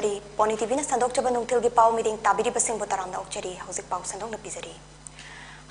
ꯊꯝꯖꯔꯤ ꯄꯣꯅꯤ ꯇꯤꯚꯤꯅ ꯁꯟꯗꯣꯛꯆꯕ ꯅꯨꯡꯊꯤꯜꯒꯤ ꯄꯥꯎ ꯃꯤꯗꯤꯡ ꯇꯥꯕꯤꯔꯤꯕꯁꯤꯡꯕꯨ ꯇꯔꯥꯝꯅ ꯑꯣꯛꯆꯔꯤ ꯍꯧꯖꯤꯛ ꯄꯥꯎ ꯁꯟꯗꯣꯛꯅ ꯄꯤꯖꯔꯤ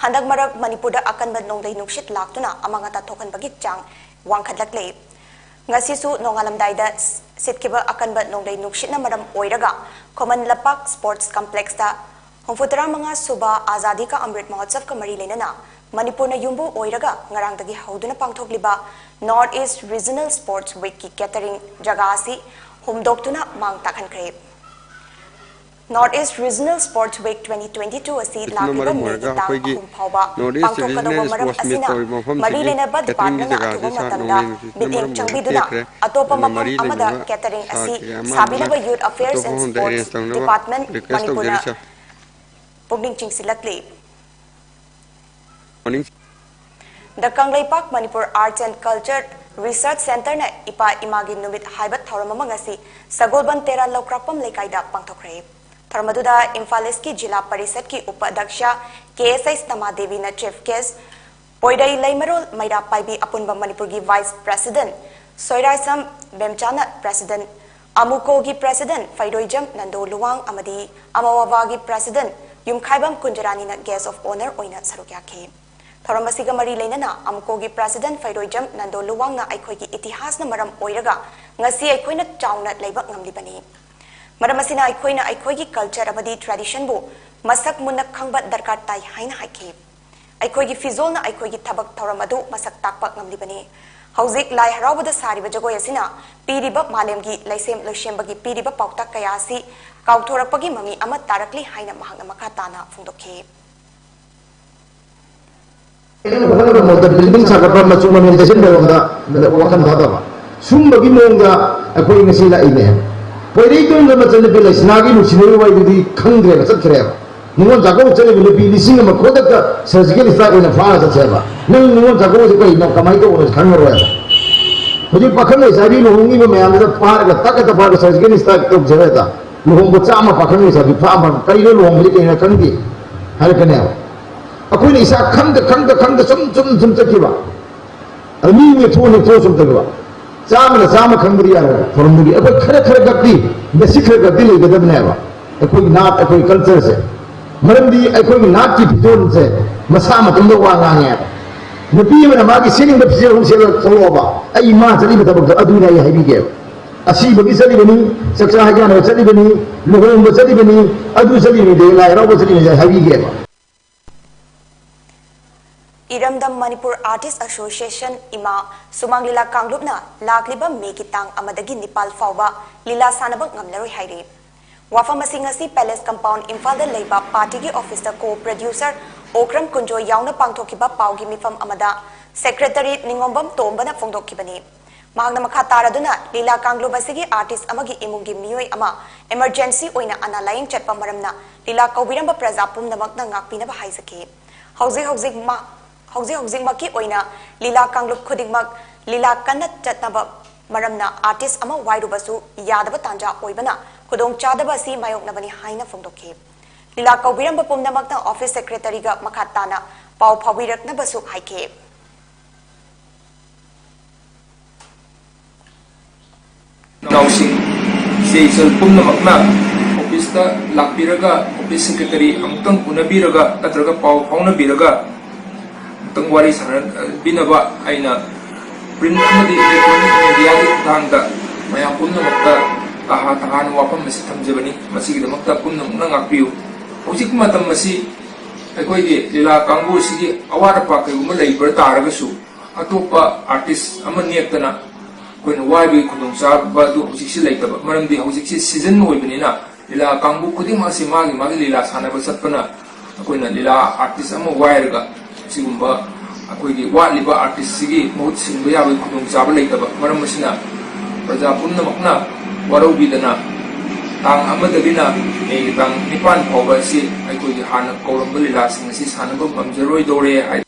ꯍꯟꯗꯛ ꯃꯔꯛ ꯃꯅꯤꯄꯨꯔꯗ ꯑꯀꯟꯕ ꯅꯣꯡꯂꯩ ꯅꯨꯡꯁꯤꯠ ꯂꯥꯛꯇꯨꯅ ꯑꯃꯥꯡ ꯑꯇꯥ ꯊꯣꯛꯍꯟꯕꯒꯤ ꯆꯥꯡ ꯋꯥꯡꯈꯠꯂꯛꯂꯦ ngasisu nongalamdaida sitkiba akanba nonglei nukshitna maram oiraga Khoman Lapak Sports Complex da Hongfutara manga suba Azadi ka Amrit Mahotsav ka mari lenana Manipurna yumbu oiraga ngarangdagi hauduna pangthokliba North East Regional Sports Week ki catering jaga asi humdoktuna mang takhankhre North East Regional Sports Week 2022 asi lakliba megi tang ahum phauba pangthokkadaba maram asina mari lenaba department na athuba matamda biting changbiduna atopa mafam amada catering asi sabinaba Youth Affairs and Sports Department Manipurna pugning chingsilatli The Kanglaipak Manipur Arts and Culture Research Center na ipa imagi numit haibat thauramama ngasi Sagolban Tera Lokrakpam Lekaida pangthokre Tharmaduda Imphal ki Jila Parishad ki Upadhyaksha KSI Stama Devi na Chief Guest Poidai Laimarol Maida Paibi Apunba Manipur ki Vice President Soiraisam Bemchana President Amuko ki President Faidoijam Nando Luwang Amadi Amawawa ki President Yumkhaibam Kunjarani na Guest of Honor oina sarukyakhe Tharamasiga mari leinana Amuko ki President Faidoijam Nando Luwang na aikhoi ki itihas na maram oiraga ngasi aikhoina chauna leiba ngamlibani Maramasina aikhoina aikhoi ki culture amadi tradition bu masak munak khangba darkar tai haina haikhe aikhoi ki fizol na aikhoi ki thabak thoram adu masak takpa ngamlibani Hauzik lai harabada sariba jagoi asina piriba malem gi laisem loshemba gi piriba pautak kaya asi kauthorakpagi mami ama tarakli haina mahakna makha tana phungdokhe building sakapa machu manifestation da wakan thada sum bagi monga akoi ngasi la ine poirei to ngama chane pe laisnagi nu sinoi wai di khangre ga chakhre nungon jago chane bi bi lising ma khodak ka surgical strike ina fa cha cheba nung nungon jago ji kai no kamai to khangro ya hoji pakhang ai sabi no hungi ma yam da par ga tak ta par surgical strike to jeba ta lohong bo chama pakhang ai sabi fa ma kai lo lohong ji kai khangdi har kane akoina isa khangda sum chakiba ami me thone tho sum chakiba chama khangri ya formuli akoi khara gapti basic khara gapti le gadabne ba akoi naat akoi culture se maramdi akoi naat ki bidon se masa ma tum wa nga nya nabi ma ma ki sining da physical hum se lo ba ai ma chali ba tabak aduna ya habi ge asi bagi sali bani saksa haja na chali bani lohong ba chali bani adu chali ni de la ra ba chali ni habi ge ba Iramdam Manipur Artists Association Ima Sumang Lila Kanglupna Lakliba Mekitang Amadagi Nepal Fauba Lila Sanabak Ngamlaroi Hairi Wafam Asingasi Palace Compound Imphal Leiba Party ki Officer Co-Producer Okram Kunjo Yauna Pangthokiba Paugi Mifam Amada Secretary Ningombam Tombana Phongdokkibani Mahangna Makha Taraduna Lila Kanglubasigi Artist Amagi Imungi Miyoi Ama Emergency Oina Ana Laing Chatpa Maramna Lila Kaubiramba Praja Pumnamakna Ngakpinaba Haizaki Hauzik maki oina Lila Kanglup khudingmak Lila kanat chatnaba maramna artist ama wairubasu yadaba tanja oibana khudong chadaba si mayoknabani haina phongdokhe Lila Kaubiramba pumnamakna office secretary ga makhatana pau phawiraknabasu haike Nausing seisal pumnamakna office ta lakbiraga office secretary amtang unabiraga natraga pau phaunabiraga Tangwari saran binaba aina print amadi electronic media di thangda maya pumna makta tahan wapam masi thamjabani masi gi makta pumna ngakpiu hojik matam masi akoi gi lila kangbu sigi awara pa kai uma leiber taragasu atopa artist amani ektana koin waibi khudong sa ba du hojik si leitaba maramdi hojik si season oibani na lila kangbu khuding masi magi lila sana ba satpana koina lila artist ama wairga Sigumba akoi gi waliba artist sigi mohut singba yabai khudong chaba leitaba maram masina praja pumnamakna warobidana tang amadagina nei tang nipan phoba si akoi gi hana koramba lila sing si sanaba mamjaroi dore ai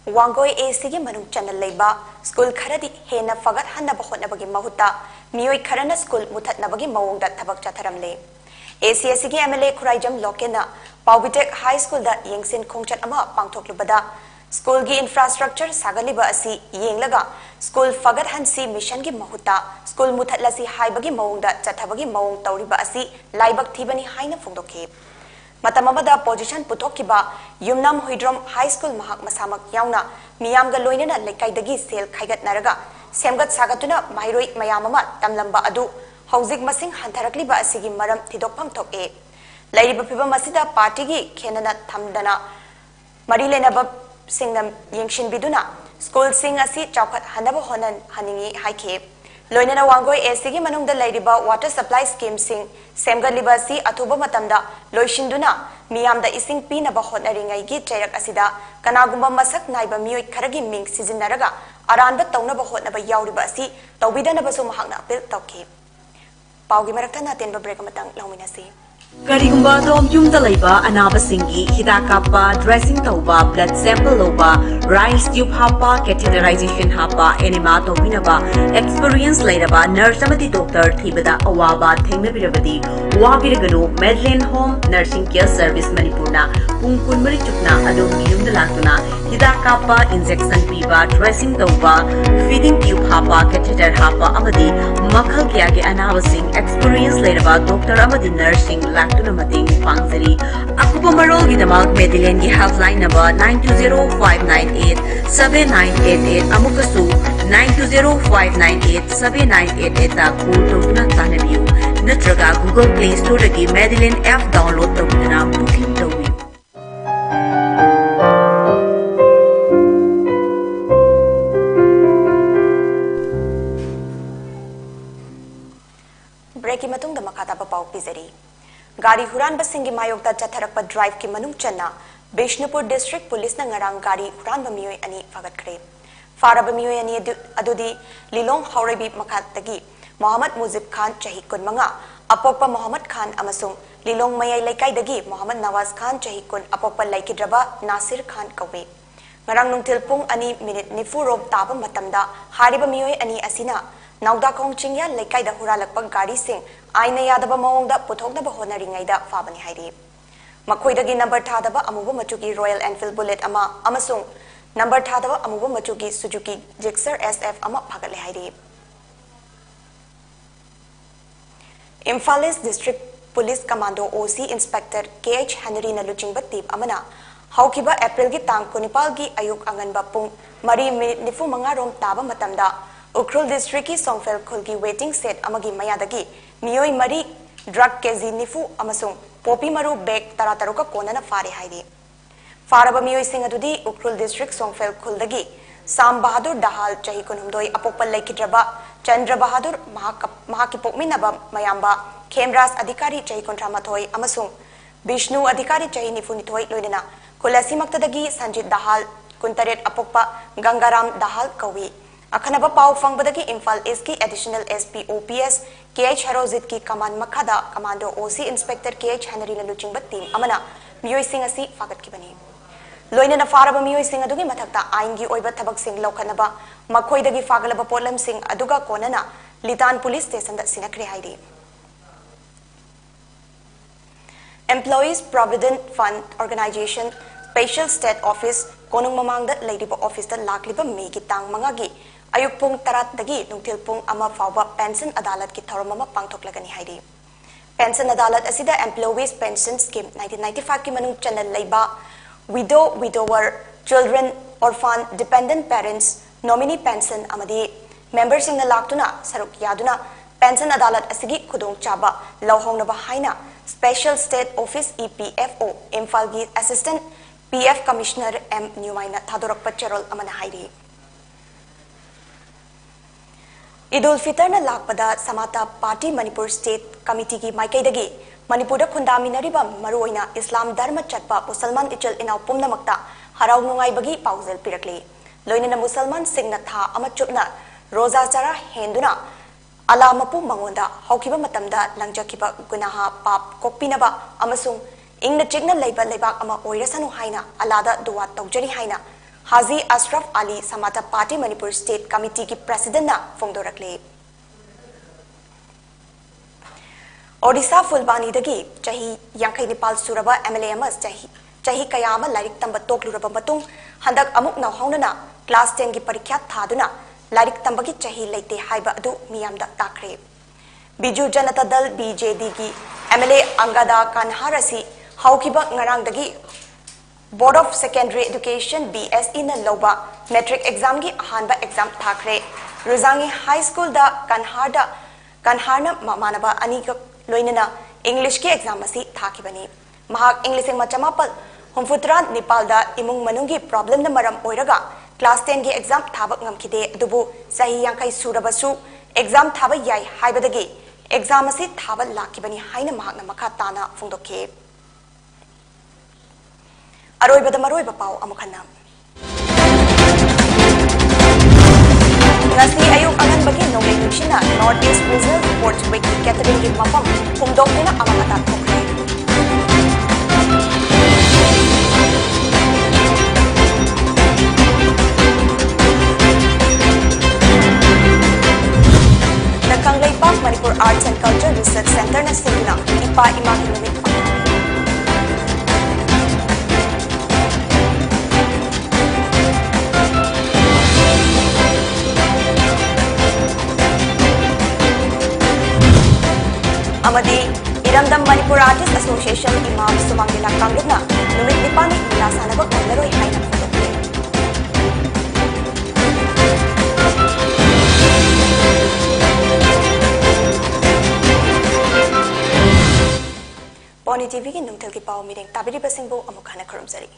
Wangoi AC gi manung channel leiba school kharadi hena fagat hanna bahotnabagi mahutta miyoi kharana school muthatnabagi mawongda thabak chatharamle ACSC ki MLA Khuraijam Lokena Paubitek High School da Yengsin Khongchat ama pangthoklubada school की infrastructure सागलिबा असि येंगलगा school फगत हंसी mission की महुता school मुथतलसी हाइबगी मौंगदा चथबगी मौंग तौरिबा असि लाइबक थीबनी हाइना फोंदोखे मतमबदा position पुथोखिबा Yumnam हुइड्रोम high school महक मसामक यावना मियामगा लोइनना लेकाइदगी cell खाइगतनरगा सेमगत सागतुना माइरोइ मयाममा तमलंबा अदु हौजिक मसिंग हंथरकलिबा असिगी मरम थिदोकफम थोके लैरिबा फिबम असिदा पार्टीगी खेनना थमदना मरी लेनबा सिंगनम येंगशिनबिदुना school सिंग असि चौखत हनबा होनन हनिंगी हाइखे लोइनना वांगोय एसीगी मनुंगदा लैरिबा water supply scheme सिंग सेमगलिबा असि अथुबा मतमदा लोइशिंदुना मियामदा इसिंग पीनबा होनरिंगैगी चैरक असिदा कनागुंबा मसक नाइबा मियोय खरगी मिंग सिजिनरगा अरानबा तौनबा होनबा यावरिबा असि तौबिदनबसु महाकना अपील तौखे पाउगी मरक्ता नातेनबा ब्रेक मतंग लौमिनसी करिगुंबा दोम युमदा लैबा अनाबसिंगी हिदा कापा ड्रेसिंग तौबा ब्लड सैंपल लौबा राइस ट्यूब हापा कैथेटराइजेशन हापा एनिमा तौबिनबा एक्सपीरियंस लैरबा नर्स अमदी डॉक्टर थीबदा अवाबा थेंगनबिरबदी वाबिरगनु Medlane home nursing care service मणिपुरना पुंग कुनमरी चुकना अदोम युमदा लाक्तुना हिदा कापा इंजेक्शन पीबा ड्रेसिंग तौबा फीडिंग ट्यूब हापा कैथेटर हापा अमदी मखल किया के अनाबसिंग एक्सपीरियंस लैरबा डॉक्टर अमदी नर्सिंग लाक्तुना मतेंग पांगजरी अकुपा मरोलगी दमाग मेडिलेन की हेल्पलाइन नंबर 9205987988 अमुकसु 9205987988 ता कॉल तौदुना तानबियु नत्रगा गूगल प्ले स्टोर की मेडिलेन ऐप डाउनलोड तौदुना बुकिंग तौबी ब्रेक की मतुंग दमखाता पाउ पिजरी गाड़ी हुरान बसिंगी मायोक्ता चथरकपा ड्राइव की मनुंग चन्ना बिष्णुपुर डिस्ट्रिक्ट पुलिस न ngarang गाड़ी हुरान बमियोय अनि फगतखरे फारब मियोय अनि अदुदी लिलोंग हौरेबी मखातगी मोहम्मद मुजिब खान चही कुन मंगा अपोक्पा मोहम्मद खान अमसुंग लिलोंग मयाय लेकाइदगी मोहम्मद नवाज खान चही कुन अपोक्पा लैकिद्रबा नासिर खान कौवे ngarang nungthil pung ani minute nifu rob taba matamda hariba miyoy ani asina नाउदा खोंग चिंगया लेकाइदा हुरालकपा गाड़ी सिंग आइना यादबा मओंगदा पुथोकनबा होनरिंगैदा फाबनी हाइरि मखोइदगी नंबर थादबा अमुबा मचुकी रॉयल एनफील्ड बुलेट अमा अमसुंग नंबर थादबा अमुबा मचुकी सुजुकी जिक्सर एसएफ अमा फागले हाइरि Imphal east district police commando OC inspector KH Henry न लुचिंगबा टीम अमना हौकिबा अप्रैल की तांग 19 की अयुक अंगनबा पुंग मरी मिनिट 95 रोम ताबा मतमदा उखरुल डिस्ट्रिक्ट की सोंगफेल खुल की वेटिंग सेट अमगी मयादगी मियोई मरी ड्रग केजी निफु अमसुंग पोपी मरु बैग तरा तरुका कोनना फारे हाइदे फारब मियोई सिंह अदुदी उखरुल डिस्ट्रिक्ट सोंगफेल खुलदगी साम बहादुर दहाल चही कुनहुमदोई अपोकपल लेकिद्रबा चंद्र बहादुर महाकी पोकमिनबा मयाम्बा खेमराज अधिकारी चही कुंट्रामथोई अमसुंग विष्णु अधिकारी चही निफुनिथोई लोइनना खुलसीमक्तदगी संजित दहाल कुंतरेट अपोकपा गंगाराम दहाल कौवी अखनबा पाव फंगबदगी इम्फाल ईस्ट की additional SP OPS KH Herojit की कमान मखादा commando OC inspector KH Henry लुचिंगबा टीम अमना मियोय सिंह असि फागतखिबनी लोइनना फारबा मियोय सिंह अदुगी मथक्ता आइन की ओइबा थबक सिंह लौखनबा मखोइदगी फागलबा पोलम सिंह अदुगा कोनना लितान पुलिस स्टेशन दा सिनखरे हाइदे employees provident fund organisation special state office कोनुंग ममांगदा लेरिबा ऑफिस दा लाक्लिबा मे की तांग मंगागी अयुक पुंग तरातगी नुंथिल पुंग अमा फावबा पेंशन अदालत की थौरम अमा पांगथोकलगनी हाइदे पेंशन अदालत असिदा एम्प्लॉयज पेंशन स्कीम 1995 की मनुंग चनल लैबा widow widower children orphan dependent parents nominee pension अमदी मेंबर सिंग लाक्तुना सरुक यादुना पेंशन अदालत असिगी खुदोंग चाबा लौहोंगनबा हाइना special state office EPFO Imphal की असिस्टेंट पीएफ कमिश्नर एम न्यूमाइना थादोरकपा चेरोल अमना हाइरि ईद उल फितर न लाकपदा समाता पार्टी मणिपुर स्टेट कमिटी की माइकैदगी मणिपुर खुंदामिनरिबा मरुओइना इस्लाम धर्म चटपा मुसलमान इचल इनाव पुमनमक्ता हराव नुंगाइबगी पाउजेल पिरकले लोइनना मुसलमान सिंगना था अमा चुपना रोजा चरा हेंदुना अला मपु मंगोंदा हौकिबा मतमदा लंगजखिबा गुनाहा पाप कोपिनबा अमसुंग इंग चिगना लेबा लेबाक अमा ओइरसनु हाइना अलादा दुआ तौजरी हाइना हाजी अशरफ अली समाता पार्टी मणिपुर स्टेट कमिटी की प्रेसिडेंट ना फोंगदोरकले ओडिशा फुलबानी दगी चही यांखै निपाल सुरबा एमएलए अमस chahi kaya ama lairik tamba tokluraba matung handak amuk nauhaunana class 10 gi parikya thaduna lairik tambagi chahi leite haiba adu miyamda takre. Biju Janata Dal BJD gi MLA Angada Kanharasi haukiba ngarangdagi Board of Secondary Education BSE na loba metric exam gi ahanba exam thakre. Ruzangi High School da Kanharna manaba aniga loinana English ki exam asi thakibani. Mahak English ing machamapal humfutra Nepal da imung manungi problem na maram oiraga class 10 gi exam thabak ngamkide adubu sahi yankai surabasu exam thaba yai haibadagi exam asi thaba lakibani haina mahak na makha tana phungdokhe. Aroibada maroiba pau amukhanna. Ngasi ayuk angan bagi nonglay nushina North East Brazil Port Wiki Catering gi mapam humdok nila amamata thokre. The Kanglay Park Manipur Arts and Culture Research Center na singuna ipa imagi numit pa. Amadi Iramdam Manipur Artists Association Imam Sumangila Kangluna numit nipani ila sanabak naglaroy haina photokre. Pony TV ki nungthal ki pau meeting tabiri basingbo amukhana kharamjari.